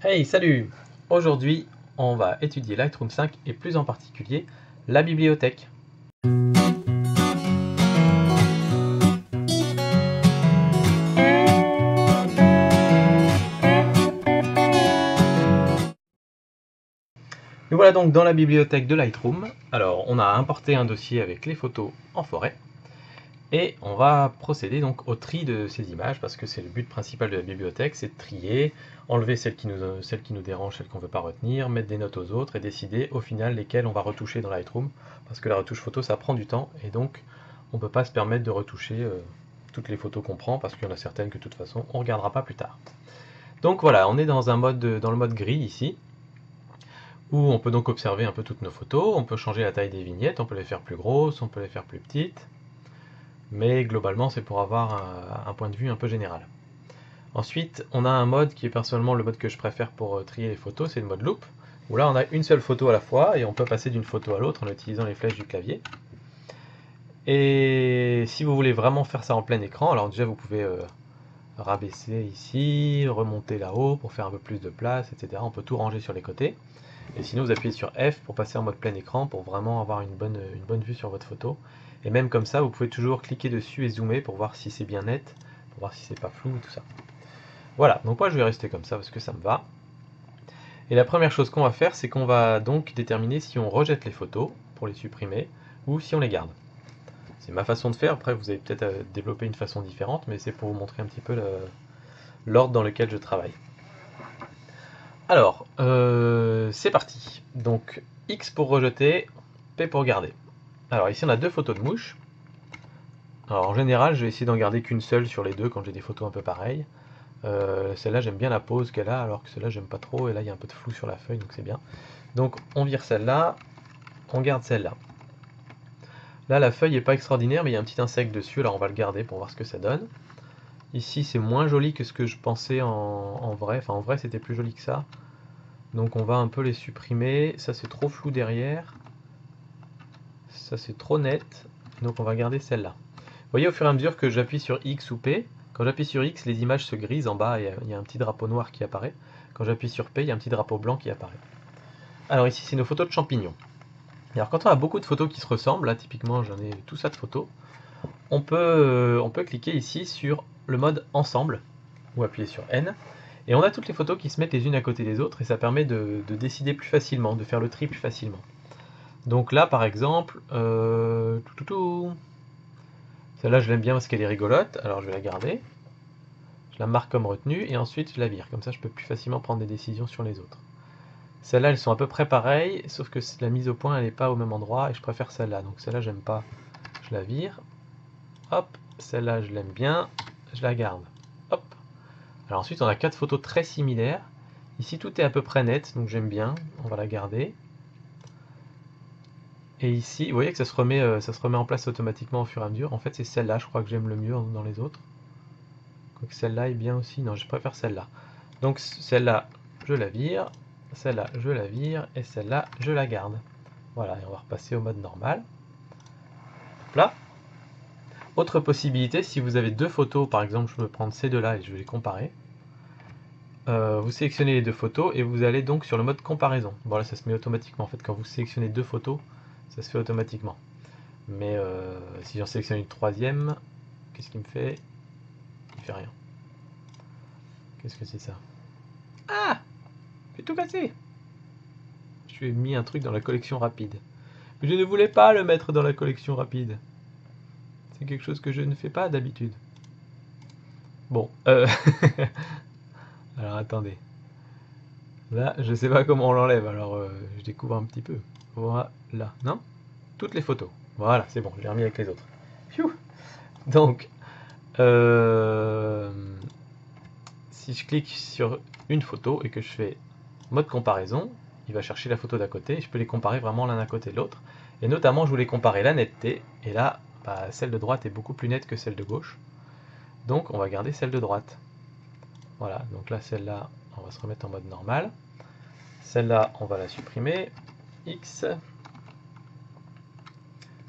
Hey, salut! Aujourd'hui, on va étudier Lightroom 5 et plus en particulier la bibliothèque. Nous voilà donc dans la bibliothèque de Lightroom. Alors, on a importé un dossier avec les photos en forêt et on va procéder donc au tri de ces images parce que c'est le but principal de la bibliothèque, c'est de trier, enlever celles qui nous dérangent, celles qu'on ne veut pas retenir, mettre des notes aux autres et décider au final lesquelles on va retoucher dans Lightroom parce que la retouche photo ça prend du temps et donc on ne peut pas se permettre de retoucher toutes les photos qu'on prend parce qu'il y en a certaines que de toute façon on ne regardera pas plus tard. Donc voilà, on est dans le mode gris ici où on peut donc observer un peu toutes nos photos, on peut changer la taille des vignettes, on peut les faire plus grosses, on peut les faire plus petites, mais globalement c'est pour avoir un point de vue un peu général. Ensuite, on a un mode qui est personnellement le mode que je préfère pour trier les photos, c'est le mode loop, où là on a une seule photo à la fois et on peut passer d'une photo à l'autre en utilisant les flèches du clavier. Et si vous voulez vraiment faire ça en plein écran, alors déjà vous pouvez rabaisser ici, remonter là-haut pour faire un peu plus de place, etc. On peut tout ranger sur les côtés. Et sinon vous appuyez sur F pour passer en mode plein écran pour vraiment avoir une bonne vue sur votre photo. Et même comme ça, vous pouvez toujours cliquer dessus et zoomer pour voir si c'est bien net, pour voir si c'est pas flou et tout ça. Voilà, donc moi je vais rester comme ça parce que ça me va. Et la première chose qu'on va faire, c'est qu'on va donc déterminer si on rejette les photos pour les supprimer ou si on les garde. C'est ma façon de faire, après vous avez peut-être développé une façon différente, mais c'est pour vous montrer un petit peu l'ordre dans lequel je travaille. Alors, c'est parti. Donc, X pour rejeter, P pour garder. Alors ici on a deux photos de mouches. Alors en général, je vais essayer d'en garder qu'une seule sur les deux quand j'ai des photos un peu pareilles. Celle-là, j'aime bien la pose qu'elle a, alors que celle-là, j'aime pas trop. Et là, il y a un peu de flou sur la feuille, donc c'est bien. Donc, on vire celle-là, on garde celle-là. Là, la feuille n'est pas extraordinaire, mais il y a un petit insecte dessus, alors on va le garder pour voir ce que ça donne. Ici, c'est moins joli que ce que je pensais en vrai. Enfin, en vrai, c'était plus joli que ça. Donc, on va un peu les supprimer. Ça, c'est trop flou derrière. Ça, c'est trop net. Donc, on va garder celle-là. Vous voyez, au fur et à mesure que j'appuie sur X ou P, quand j'appuie sur X, les images se grisent en bas, il y a un petit drapeau noir qui apparaît. Quand j'appuie sur P, il y a un petit drapeau blanc qui apparaît. Alors ici, c'est nos photos de champignons. Alors quand on a beaucoup de photos qui se ressemblent, là typiquement j'en ai tout ça de photos, on peut cliquer ici sur le mode ensemble, ou appuyer sur N, et on a toutes les photos qui se mettent les unes à côté des autres, et ça permet de décider plus facilement, de faire le tri plus facilement. Donc là par exemple, celle-là je l'aime bien parce qu'elle est rigolote, alors je vais la garder. Je la marque comme retenue et ensuite je la vire, comme ça je peux plus facilement prendre des décisions sur les autres. Celles-là elles sont à peu près pareilles, sauf que la mise au point elle n'est pas au même endroit et je préfère celle-là. Donc celle-là j'aime pas, je la vire. Hop, celle-là je l'aime bien, je la garde. Hop. Alors ensuite on a quatre photos très similaires. Ici tout est à peu près net, donc j'aime bien, on va la garder. Et ici, vous voyez que ça se remet en place automatiquement au fur et à mesure. En fait c'est celle-là je crois que j'aime le mieux dans les autres. Quoique celle-là est bien aussi, non je préfère celle-là. Donc celle-là, je la vire, celle-là, je la vire, et celle-là, je la garde. Voilà, et on va repasser au mode normal. Hop là. Autre possibilité, si vous avez deux photos, par exemple, je vais prendre ces deux-là et je vais les comparer. Vous sélectionnez les deux photos et vous allez donc sur le mode comparaison. Bon là, ça se met automatiquement. En fait, quand vous sélectionnez deux photos, ça se fait automatiquement. Mais si j'en sélectionne une troisième, qu'est-ce qu'il me fait? Il fait rien. Qu'est-ce que c'est ça? Ah! J'ai tout cassé! Je lui ai mis un truc dans la collection rapide. Mais je ne voulais pas le mettre dans la collection rapide. C'est quelque chose que je ne fais pas d'habitude. Bon, alors attendez. Là, je sais pas comment on l'enlève, alors je découvre un petit peu. Voilà. Non? Toutes les photos. Voilà, c'est bon, je l'ai remis avec les autres. Pfiou. Donc, si je clique sur une photo et que je fais mode comparaison, il va chercher la photo d'à côté et je peux les comparer vraiment l'un à côté de l'autre. Et notamment, je voulais comparer la netteté, et là, bah, celle de droite est beaucoup plus nette que celle de gauche. Donc, on va garder celle de droite. Voilà, donc là, celle-là, on va se remettre en mode normal. Celle-là, on va la supprimer. X.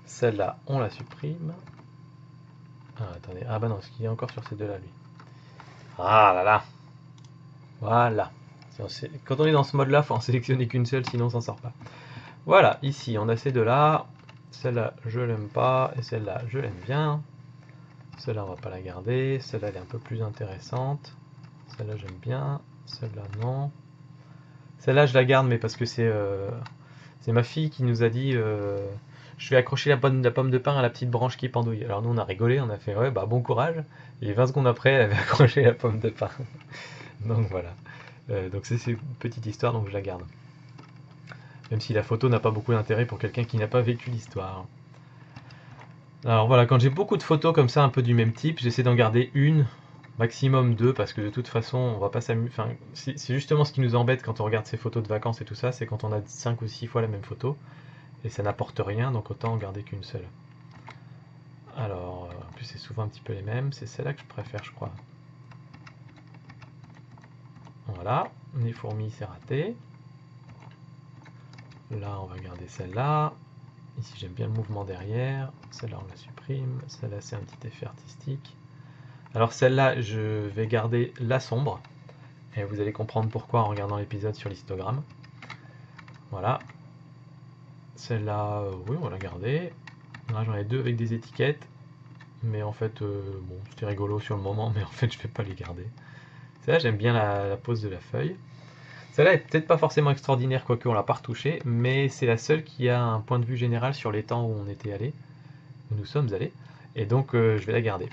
Celle-là, on la supprime. Ah, attendez. Ah bah non, parce qu'il est encore sur ces deux-là, lui. Ah là là. Voilà. Quand on est dans ce mode là, il faut en sélectionner qu'une seule, sinon on s'en sort pas. Voilà, ici on a ces deux là. Celle-là je l'aime pas et celle-là je l'aime bien. Celle-là on va pas la garder. Celle-là elle est un peu plus intéressante. Celle-là j'aime bien. Celle-là non. Celle-là je la garde mais parce que c'est ma fille qui nous a dit je vais accrocher la pomme de pin à la petite branche qui pendouille. Alors nous on a rigolé, on a fait ouais bah bon courage. Et 20 secondes après elle avait accroché la pomme de pin. Donc voilà. Donc c'est une petite histoire donc je la garde. Même si la photo n'a pas beaucoup d'intérêt pour quelqu'un qui n'a pas vécu l'histoire. Alors voilà, quand j'ai beaucoup de photos comme ça, un peu du même type, j'essaie d'en garder une, maximum deux, parce que de toute façon, on va pas s'amuser. Enfin, c'est justement ce qui nous embête quand on regarde ces photos de vacances et tout ça, c'est quand on a 5 ou 6 fois la même photo, et ça n'apporte rien, donc autant en garder qu'une seule. Alors, en plus c'est souvent un petit peu les mêmes, c'est celle-là que je préfère, je crois. Voilà, les fourmis, c'est raté. Là, on va garder celle-là. Ici, j'aime bien le mouvement derrière. Celle-là, on la supprime. Celle-là, c'est un petit effet artistique. Alors, celle-là, je vais garder la sombre. Et vous allez comprendre pourquoi en regardant l'épisode sur l'histogramme. Voilà. Celle-là, oui, on va la garder. Là, j'en ai deux avec des étiquettes. Mais en fait, bon, c'était rigolo sur le moment, mais en fait, je ne vais pas les garder. Celle-là, j'aime bien la pose de la feuille. Celle-là est peut-être pas forcément extraordinaire, quoique on l'a pas retouchée, mais c'est la seule qui a un point de vue général sur les temps où on était allé, où nous sommes allés, et donc je vais la garder.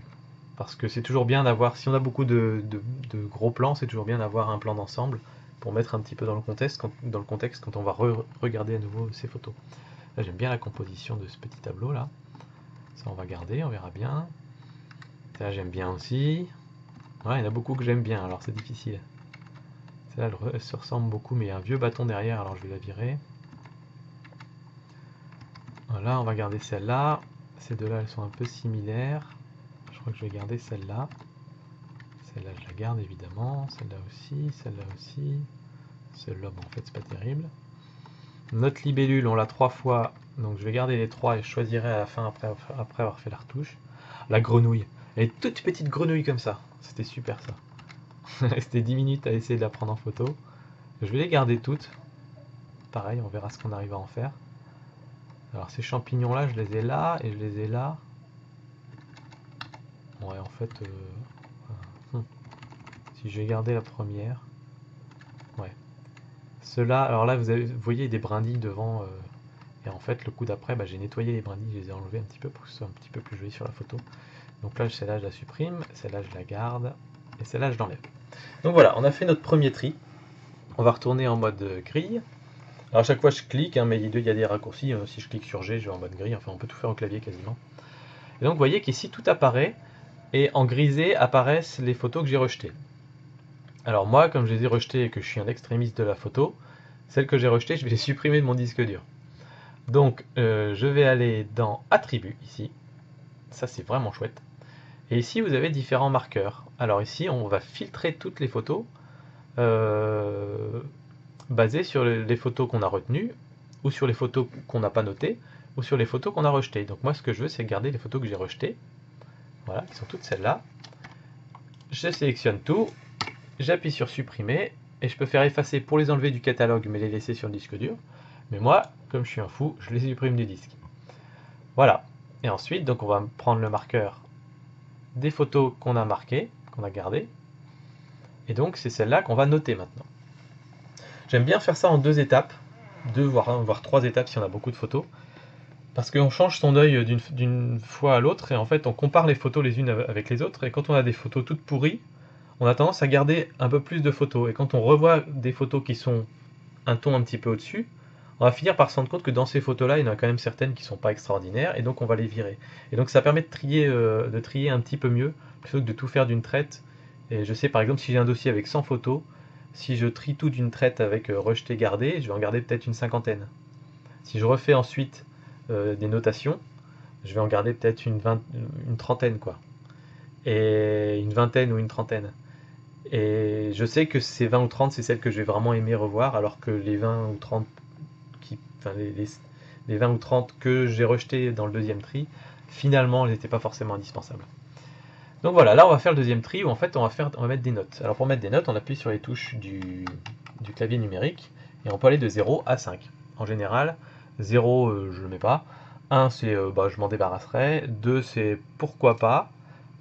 Parce que c'est toujours bien d'avoir, si on a beaucoup de gros plans, c'est toujours bien d'avoir un plan d'ensemble pour mettre un petit peu dans le contexte quand on va regarder à nouveau ces photos. Là j'aime bien la composition de ce petit tableau là. Ça on va garder, on verra bien. Ça j'aime bien aussi. Ouais, il y en a beaucoup que j'aime bien, alors c'est difficile. Celle-là, elle se ressemble beaucoup, mais il y a un vieux bâton derrière, alors je vais la virer. Voilà, on va garder celle-là. Ces deux-là, elles sont un peu similaires. Je crois que je vais garder celle-là. Celle-là, je la garde évidemment. Celle-là aussi, celle-là aussi. Celle-là, bon, en fait, c'est pas terrible. Notre libellule, on l'a 3 fois, donc je vais garder les 3 et je choisirai à la fin après avoir fait la retouche. La grenouille. Elle est toute petite grenouille comme ça. C'était super ça. C'était 10 minutes à essayer de la prendre en photo. Je vais les garder toutes. Pareil, on verra ce qu'on arrive à en faire. Alors ces champignons là, je les ai là et je les ai là. Ouais, en fait, si je vais garder la première. Ouais. Ceux-là, alors là, vous voyez des brindilles devant. Et en fait, le coup d'après, bah, j'ai nettoyé les brindilles, je les ai enlevées un petit peu pour que ce soit un petit peu plus joli sur la photo. Donc là, celle-là, je la supprime. Celle-là, je la garde. Et celle-là, je l'enlève. Donc voilà, on a fait notre premier tri. On va retourner en mode grille. Alors à chaque fois, je clique, hein, mais il y a des raccourcis. Si je clique sur G, je vais en mode grille. Enfin, on peut tout faire au clavier quasiment. Et donc, vous voyez qu'ici, tout apparaît. Et en grisé apparaissent les photos que j'ai rejetées. Alors moi, comme je les ai rejetées et que je suis un extrémiste de la photo, celles que j'ai rejetées, je vais les supprimer de mon disque dur. Donc, je vais aller dans Attributs, ici. Ça, c'est vraiment chouette. Et ici, vous avez différents marqueurs. Alors ici, on va filtrer toutes les photos basées sur les photos qu'on a retenues, ou sur les photos qu'on n'a pas notées, ou sur les photos qu'on a rejetées. Donc moi, ce que je veux, c'est garder les photos que j'ai rejetées. Voilà, qui sont toutes celles-là. Je sélectionne tout, j'appuie sur supprimer, et je peux faire effacer pour les enlever du catalogue, mais les laisser sur le disque dur. Mais moi, comme je suis un fou, je les supprime du disque. Voilà. Et ensuite, donc on va prendre le marqueur des photos qu'on a marquées, qu'on a gardées. Et donc c'est celle-là qu'on va noter maintenant. J'aime bien faire ça en 2 étapes, 2 voire 3 étapes si on a beaucoup de photos. Parce qu'on change son œil d'une fois à l'autre et en fait on compare les photos les unes avec les autres. Et quand on a des photos toutes pourries, on a tendance à garder un peu plus de photos. Et quand on revoit des photos qui sont un ton un petit peu au-dessus, on va finir par se rendre compte que dans ces photos-là, il y en a quand même certaines qui ne sont pas extraordinaires, et donc on va les virer. Et donc ça permet de trier un petit peu mieux, plutôt que de tout faire d'une traite. Et je sais par exemple, si j'ai un dossier avec 100 photos, si je trie tout d'une traite avec rejeté, gardé, je vais en garder peut-être une cinquantaine. Si je refais ensuite des notations, je vais en garder peut-être une trentaine, quoi. Et une vingtaine ou une trentaine. Et je sais que ces 20 ou 30, c'est celles que je vais vraiment aimer revoir, alors que les 20 ou 30 les 20 ou 30 que j'ai rejetés dans le deuxième tri, finalement, elles n'étaient pas forcément indispensables. Donc voilà, là on va faire le deuxième tri où en fait on va mettre des notes. Alors pour mettre des notes, on appuie sur les touches du clavier numérique, et on peut aller de 0 à 5. En général, 0, je ne le mets pas. 1, c'est je m'en débarrasserai. 2, c'est pourquoi pas.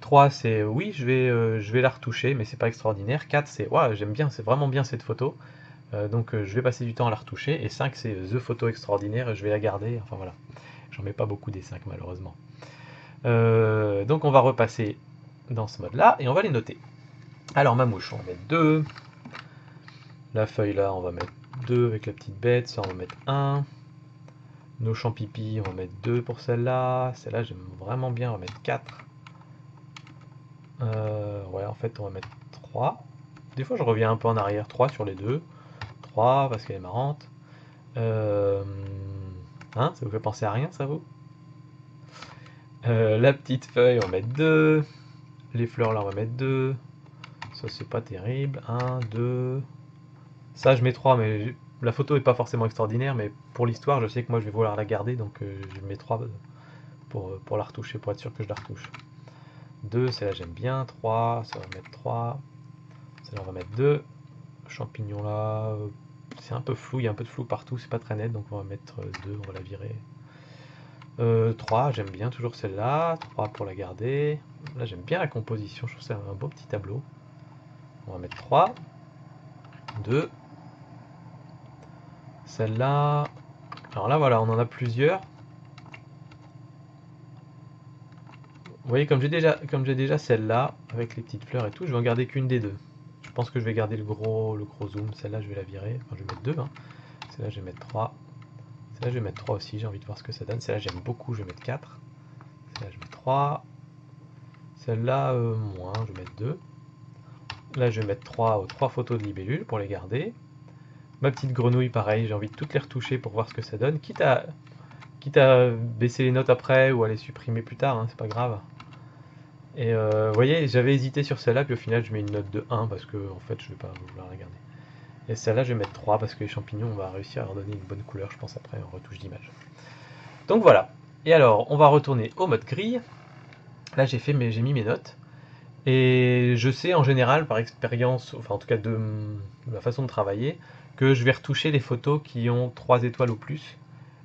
3, c'est oui, je vais la retoucher, mais c'est pas extraordinaire. 4, c'est ouais, j'aime bien, c'est vraiment bien cette photo. Donc je vais passer du temps à la retoucher. Et 5, c'est the photo extraordinaire, je vais la garder. Enfin voilà, j'en mets pas beaucoup des 5 malheureusement. Donc on va repasser dans ce mode là et on va les noter. Alors ma mouche, on va mettre 2. La feuille là, on va mettre 2 avec la petite bête. Ça, on va mettre 1. Nos champs-pipi, on va mettre 2 pour celle-là. Celle-là, j'aime vraiment bien, on va mettre 4. Ouais, en fait, on va mettre 3. Des fois, je reviens un peu en arrière. 3 sur les deux. 3 parce qu'elle est marrante. Hein, ça vous fait penser à rien, ça vous? La petite feuille, on va mettre 2. Les fleurs là, on va mettre 2. Ça, c'est pas terrible. 1, 2. Ça, je mets 3, mais la photo est pas forcément extraordinaire, mais pour l'histoire, je sais que moi, je vais vouloir la garder, donc je mets 3 pour la retoucher, pour être sûr que je la retouche. 2, celle-là, j'aime bien. 3, ça va mettre 3. Celle-là, on va mettre 2. Champignon là, c'est un peu flou, il y a un peu de flou partout, c'est pas très net, donc on va mettre 2, on va la virer. 3, j'aime bien toujours celle-là. 3 pour la garder. Là, j'aime bien la composition, je trouve que c'est un beau petit tableau. On va mettre 3. 2. Celle-là. Alors là, voilà, on en a plusieurs. Vous voyez, comme j'ai déjà celle-là, avec les petites fleurs et tout, je vais en garder qu'une des deux. Je pense que je vais garder le gros zoom. Celle-là, je vais la virer. Enfin, je vais mettre 2. Hein. Celle-là, je vais mettre 3. Celle-là, je vais mettre 3 aussi. J'ai envie de voir ce que ça donne. Celle-là, j'aime beaucoup. Je vais mettre 4. Celle-là, je mets 3. Celle-là, moins. Je vais mettre 2. Là, je vais mettre 3 aux 3 photos de libellules pour les garder. Ma petite grenouille, pareil. J'ai envie de toutes les retoucher pour voir ce que ça donne. Quitte à baisser les notes après ou à les supprimer plus tard. Hein, c'est pas grave. Et vous voyez, j'avais hésité sur celle-là, puis au final, je mets une note de 1 parce que, en fait, je vais pas vouloir la garder. Et celle-là, je vais mettre 3 parce que les champignons, on va réussir à leur donner une bonne couleur, je pense, après en retouche d'image. Donc voilà. Et alors, on va retourner au mode grille. Là, j'ai mis mes notes. Et je sais en général, par expérience, enfin en tout cas de ma façon de travailler, que je vais retoucher les photos qui ont 3 étoiles ou plus.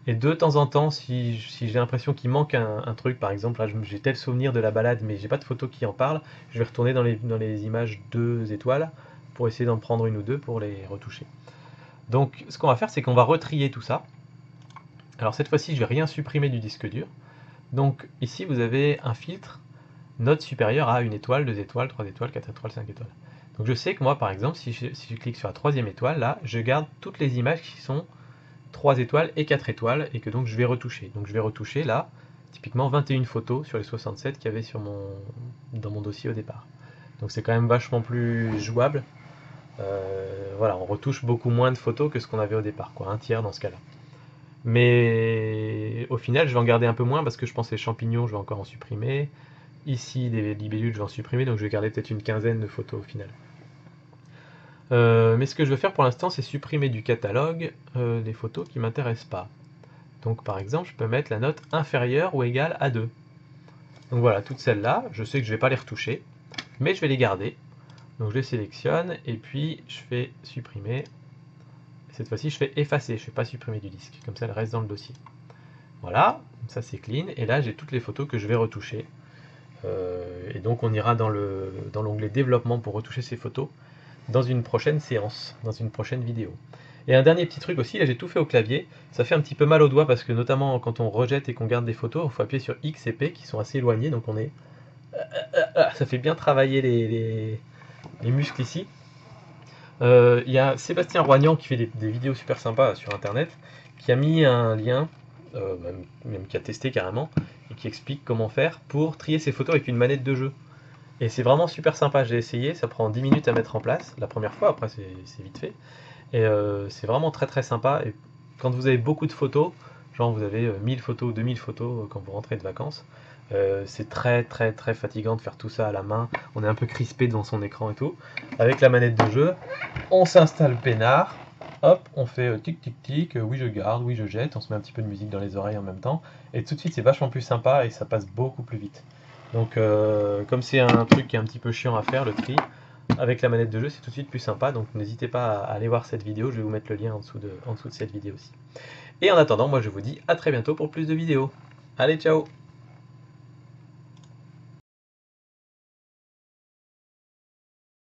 Et de temps en temps, si j'ai l'impression qu'il manque un truc, par exemple, là j'ai tel souvenir de la balade, mais j'ai pas de photo qui en parle, je vais retourner dans les images 2 étoiles pour essayer d'en prendre une ou deux pour les retoucher. Donc ce qu'on va faire, c'est qu'on va retrier tout ça. Alors cette fois-ci, je vais rien supprimer du disque dur. Donc ici, vous avez un filtre note supérieure à 1 étoile, 2 étoiles, 3 étoiles, 4 étoiles, 5 étoiles. Donc je sais que moi, par exemple, si je clique sur la 3e étoile, là, je garde toutes les images qui sont 3 étoiles et 4 étoiles, et que donc je vais retoucher. Donc je vais retoucher là, typiquement 21 photos sur les 67 qu'il y avait dans mon dossier au départ. Donc c'est quand même vachement plus jouable. Voilà, on retouche beaucoup moins de photos que ce qu'on avait au départ, quoi, un tiers dans ce cas-là. Mais au final, je vais en garder un peu moins parce que je pense que les champignons, je vais encore en supprimer. Ici, des libellules, je vais en supprimer, donc je vais garder peut-être une quinzaine de photos au final. Mais ce que je veux faire pour l'instant, c'est supprimer du catalogue les photos qui ne m'intéressent pas. Donc par exemple, je peux mettre la note inférieure ou égale à 2. Donc voilà, toutes celles-là, je sais que je ne vais pas les retoucher, mais je vais les garder. Donc je les sélectionne, et puis je fais supprimer. Cette fois-ci, je fais effacer, je ne fais pas supprimer du disque, comme ça elles restent dans le dossier. Voilà, ça c'est clean, et là j'ai toutes les photos que je vais retoucher. Et donc on ira dans l'onglet développement pour retoucher ces photos dans une prochaine séance, dans une prochaine vidéo. Et un dernier petit truc aussi, là j'ai tout fait au clavier, ça fait un petit peu mal aux doigts parce que notamment quand on rejette et qu'on garde des photos, il faut appuyer sur X et P qui sont assez éloignés, donc on est... ça fait bien travailler les muscles ici. Il y a Sébastien Roignan qui fait des vidéos super sympas sur internet, qui a mis un lien, même qui a testé carrément, et qui explique comment faire pour trier ses photos avec une manette de jeu. Et c'est vraiment super sympa, j'ai essayé, ça prend 10 minutes à mettre en place, la première fois, après c'est vite fait. Et c'est vraiment très très sympa, et quand vous avez beaucoup de photos, genre vous avez 1000 photos ou 2000 photos quand vous rentrez de vacances, c'est très très très fatigant de faire tout ça à la main, on est un peu crispé devant son écran et tout. Avec la manette de jeu, on s'installe peinard, hop, on fait tic tic tic, oui je garde, oui je jette, on se met un petit peu de musique dans les oreilles en même temps, et tout de suite c'est vachement plus sympa et ça passe beaucoup plus vite. Donc comme c'est un truc qui est un petit peu chiant à faire, le tri, avec la manette de jeu, c'est tout de suite plus sympa, donc n'hésitez pas à aller voir cette vidéo, je vais vous mettre le lien en dessous de cette vidéo aussi. Et en attendant, moi je vous dis à très bientôt pour plus de vidéos. Allez, ciao!